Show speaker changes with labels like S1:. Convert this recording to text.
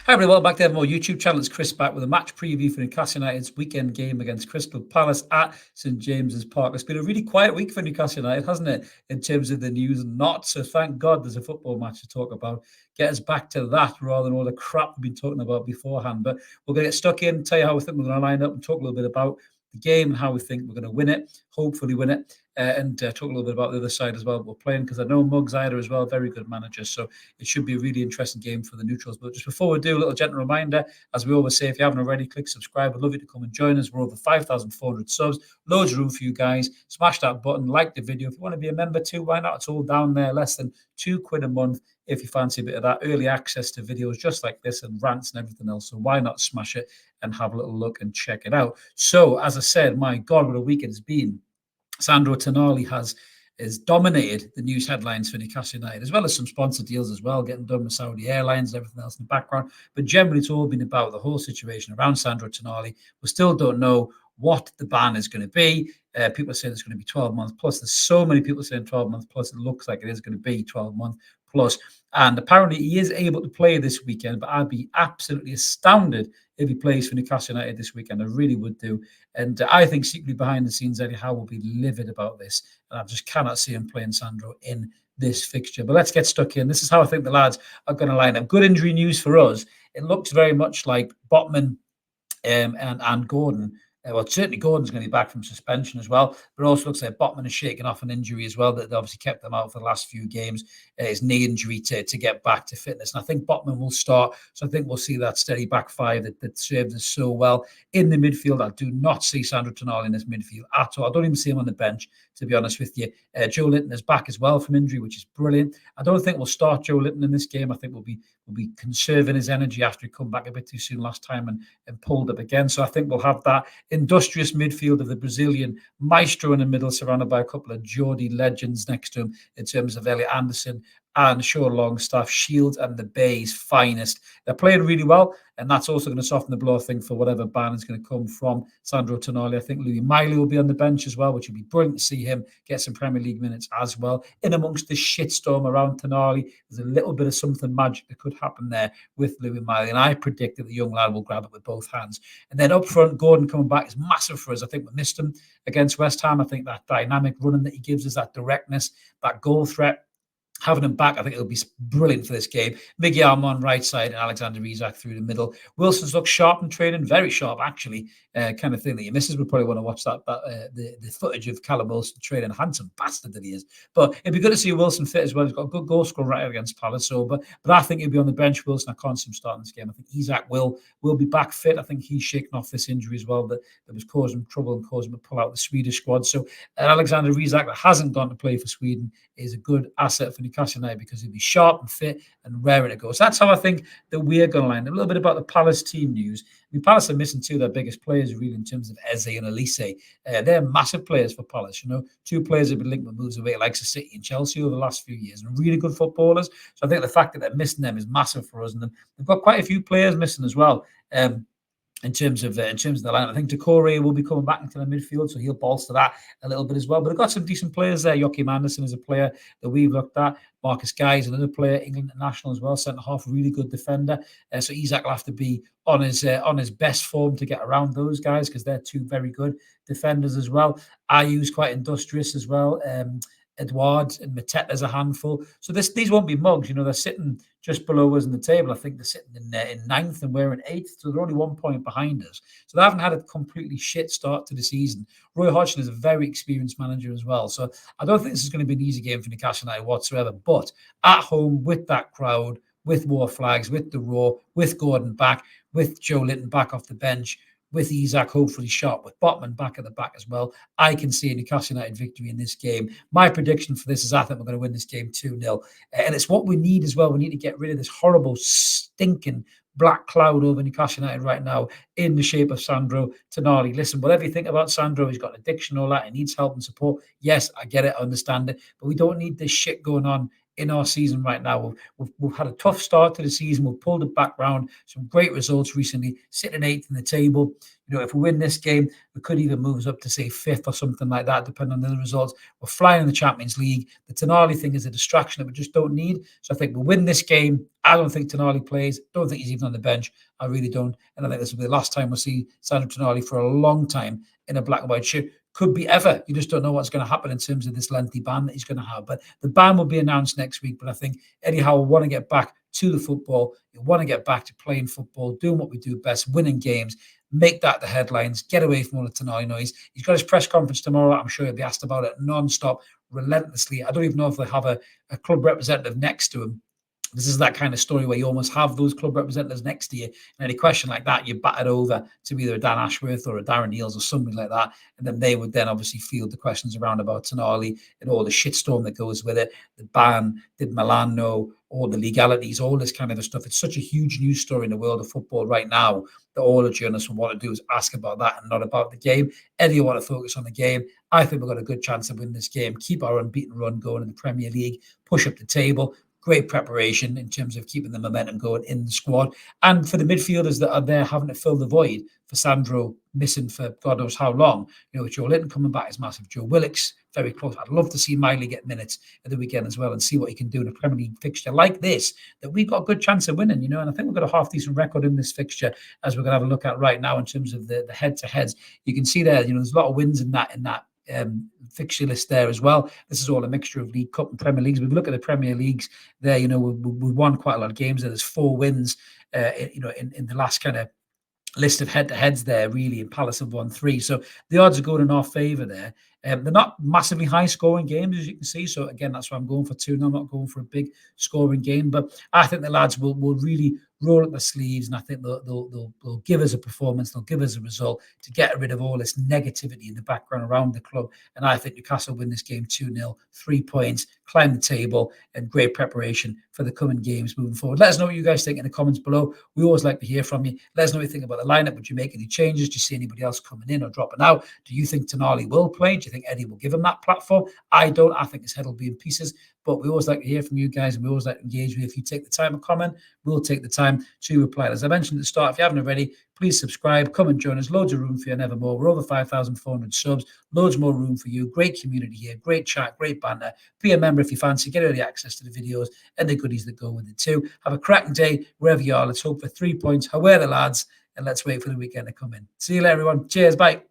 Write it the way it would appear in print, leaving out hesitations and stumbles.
S1: Hi, everybody. Welcome back to Evermore YouTube channel. It's Chris back with a match preview for Newcastle United's weekend game against Crystal Palace at St James's Park. It's been a really quiet week for Newcastle United, hasn't it, in terms of the news and not. So thank God there's a football match to talk about. Get us back to that rather than all the crap we've been talking about beforehand. But we're going to get stuck in, tell you how we think we're going to line up and talk a little bit about the game and how we think we're going to win it, hopefully win it, and talk a little bit about the other side as well we're playing, because I know Muggs either as well, very good managers. So it should be a really interesting game for the neutrals. But just before we do, a little gentle reminder, as we always say, if you haven't already, click subscribe. I'd love you to come and join us. We're over 5,400 subs, loads of room for you guys. Smash that button, like the video. If you want to be a member too, why not? It's all down there, less than £2 a month. If you fancy a bit of that early access to videos just like this and rants and everything else. So why not smash it and have a little look and check it out. So as I said, my God, what a week it's been. Sandro Tonali has dominated the news headlines for Newcastle United, as well as some sponsor deals as well, getting done with Saudi Airlines and everything else in the background. But generally, it's all been about the whole situation around Sandro Tonali. We still don't know what the ban is going to be. People are saying it's going to be 12 months plus. There's so many people saying 12 months plus. It looks like it is going to be 12 months plus. And apparently he is able to play this weekend, but I'd be absolutely astounded if he plays for Newcastle United this weekend. I really would do. And I think secretly behind the scenes, Eddie Howe will be livid about this. And I just cannot see him playing Sandro in this fixture. But let's get stuck in. This is how I think the lads are going to line up. Good injury news for us. It looks very much like Botman and Gordon. Well, certainly Gordon's going to be back from suspension as well, but it also looks like Botman has shaken off an injury as well that obviously kept them out for the last few games, his knee injury to get back to fitness. And I think Botman will start, so I think we'll see that steady back five that served us so well. In the midfield, I do not see Sandro Tonali in this midfield at all. I don't even see him on the bench, to be honest with you. Joe Linton is back as well from injury, which is brilliant. I don't think we'll start Joe Linton in this game. I think we'll be conserving his energy after he come back a bit too soon last time and pulled up again. So I think we'll have that industrious midfield of the Brazilian maestro in the middle, surrounded by a couple of Geordie legends next to him in terms of Elliot Anderson and Shaw Longstaff, Shields and the Bay's finest. They're playing really well, and that's also going to soften the blow, I think, for whatever ban is going to come from Sandro Tonali. I think Louis Miley will be on the bench as well, which would be brilliant to see him get some Premier League minutes as well. In amongst the shitstorm around Tonali, there's a little bit of something magic that could happen there with Louis Miley, and I predict that the young lad will grab it with both hands. And then up front, Gordon coming back is massive for us. I think we missed him against West Ham. I think that dynamic running that he gives us, that directness, that goal threat, having him back, I think it'll be brilliant for this game. Miggy Armand right side and Alexander Isak through the middle. Wilson's looked sharp in training, very sharp actually. Kind of thing that your missus would probably want to watch the footage of Callum Wilson training. Handsome bastard that he is. But it'd be good to see Wilson fit as well. He's got a good goal scoring right against Palace. So, but I think he'll be on the bench. Wilson, I can't see him starting this game. I think Isak will be back fit. I think he's shaken off this injury as well that was causing trouble and causing him to pull out the Swedish squad. So Alexander Isak, that hasn't gone to play for Sweden, is a good asset for Newcastle United because he'll be sharp and fit and raring to go. So that's how I think that we're going to line. A little bit about the Palace team news. I mean, Palace are missing two of their biggest players, really, in terms of Eze and Elise. They're massive players for Palace. You know, two players have been linked with moves away, like City and Chelsea over the last few years, and really good footballers. So I think the fact that they're missing them is massive for us. And they've got quite a few players missing as well. In terms of the line, I think Decore will be coming back into the midfield, so he'll bolster that a little bit as well. But they've got some decent players there. Joachim Andersen is a player that we've looked at. Marcus Guy is another player, England international as well, centre half, really good defender. So Isak will have to be on his best form to get around those guys because they're two very good defenders as well. Ayu's quite industrious as well. Edouard and Mateta's a handful. So these won't be mugs. You know, they're sitting just below us in the table. I think they're sitting in ninth and we're in eighth. So they're only 1 point behind us. So they haven't had a completely shit start to the season. Roy Hodgson is a very experienced manager as well. So I don't think this is going to be an easy game for Newcastle United whatsoever. But at home with that crowd, with War Flags, with the Raw, with Gordon back, with Joe Linton back off the bench, with Isak hopefully sharp, with Botman back at the back as well, I can see a Newcastle United victory in this game. My prediction for this is I think we're going to win this game 2-0. And it's what we need as well. We need to get rid of this horrible, stinking black cloud over Newcastle United right now in the shape of Sandro Tonali. Listen, whatever you think about Sandro, he's got an addiction, all that. He needs help and support. Yes, I get it. I understand it. But we don't need this shit going on in our season right now. We've had a tough start to the season. We've pulled it back round. Some great results recently, sitting 8th in the table. If we win this game, we could even move us up to, say, 5th or something like that, depending on the results. We're flying in the Champions League. The Tonali thing is a distraction that we just don't need. So I think we'll win this game. I don't think Tonali plays. Don't think he's even on the bench. I really don't. And I think this will be the last time we'll see Sandro Tonali for a long time in a black and white shirt. Could be ever. You just don't know what's going to happen in terms of this lengthy ban that he's going to have. But the ban will be announced next week. But I think Eddie Howe will want to get back to the football. He'll want to get back to playing football, doing what we do best, winning games, make that the headlines, get away from all the Tonali noise. He's got his press conference tomorrow. I'm sure he'll be asked about it non-stop, relentlessly. I don't even know if they have a club representative next to him. This is that kind of story where you almost have those club representatives next to you. And any question like that, you bat it over to either a Dan Ashworth or a Darren Neils or something like that. And then they would then obviously field the questions around about Tonali and all the shitstorm that goes with it. The ban, did Milan know, all the legalities, all this kind of stuff. It's such a huge news story in the world of football right now that all the journalists will want to do is ask about that and not about the game. Eddie will want to focus on the game. I think we've got a good chance of winning this game, keep our unbeaten run going in the Premier League, push up the table. Great preparation in terms of keeping the momentum going in the squad. And for the midfielders that are there having to fill the void, for Sandro missing for God knows how long, Joe Linton coming back is massive. Joe Willock's very close. I'd love to see Miley get minutes at the weekend as well and see what he can do in a Premier League fixture like this, that we've got a good chance of winning, and I think we've got a half-decent record in this fixture, as we're going to have a look at right now in terms of the head-to-heads. You can see there, there's a lot of wins in that fixture list there as well. This is all a mixture of League Cup and Premier Leagues. We've looked at the Premier Leagues there, we won quite a lot of games. There's 4 wins, in the last kind of list of head-to-heads there, really, and Palace have won 3. So the odds are going in our favour there. They're not massively high-scoring games, as you can see. So, again, that's why I'm going for 2. No, I'm not going for a big scoring game. But I think the lads will really roll up their sleeves, and I think they'll give us a performance. They'll give us a result to get rid of all this negativity in the background around the club. And I think Newcastle win this game 2-0, 3 points, climb the table, and great preparation for the coming games moving forward. Let us know what you guys think in the comments below. We always like to hear from you. Let us know what you think about the lineup. Would you make any changes? Do you see anybody else coming in or dropping out? Do you think Tonali will play? Do you think Eddie will give him that platform? I don't. I think his head will be in pieces. But we always like to hear from you guys, and we always like to engage with you. If you take the time to comment, we'll take the time to reply. As I mentioned at the start, if you haven't already, please subscribe, come and join us. Loads of room for you and evermore. We're over 5,400 subs. Loads more room for you. Great community here. Great chat. Great banter. Be a member if you fancy. Get early access to the videos and the goodies that go with it too. Have a cracking day wherever you are. Let's hope for 3 points. Away the lads, and let's wait for the weekend to come in. See you later, everyone. Cheers. Bye.